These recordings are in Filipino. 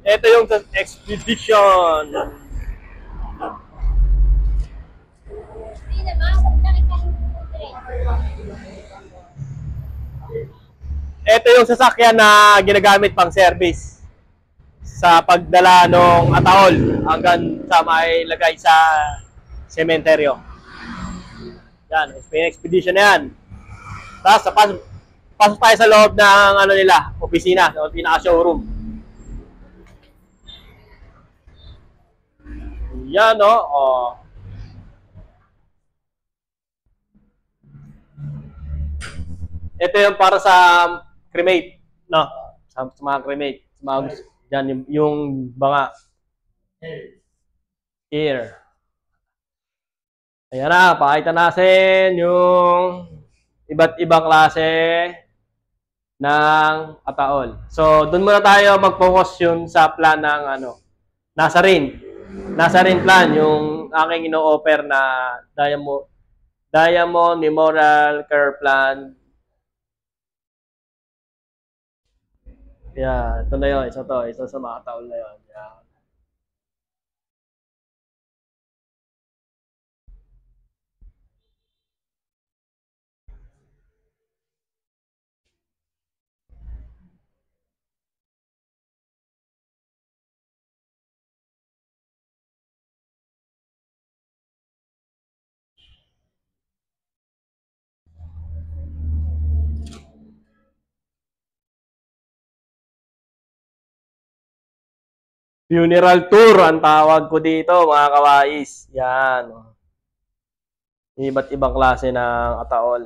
Ito yung Expedition. Ito yung sasakyan na ginagamit pang service sa pagdala ng ataol hanggang sa may lagay sa sementeryo. Yan, Expedition na yan. Tapos, pasok tayo sa loob ng ano nila, opisina, o pinaka-showroom. Yan, no? Oh. Ito yung para sa cremate, no? Sa mga cremate. Sa mga, yan, yung banga. Here. Ayan na, pakita natin yung iba't ibang klase ng ataol. So, doon muna tayo mag-focus yun sa plan ng ano, Nazarene. Nazarene plan, yung aking ino-offer na Diamond Memorial Care Plan. Yan, ito na yun. Isa sa mga ataol na yun. Yan. Funeral tour ang tawag ko dito, mga kawais. Yan. Iba't ibang klase ng ataol.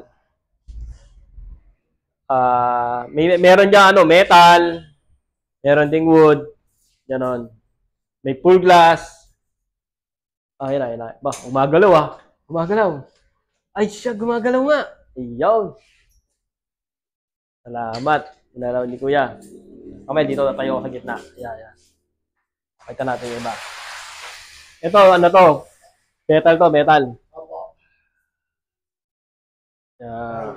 Meron dyan ano, metal, meron ding wood, ganon. May full glass. Ayun. Ba, gumagalaw ah. Gumagalaw. Ay siya, gumagalaw nga. Iyaw. Salamat. Inalaw ni Kuya. Kamay, dito na tayo sa gitna. Yan. Pakita natin yung iba. Ito, ano to? Metal to, metal. Opo. Yan.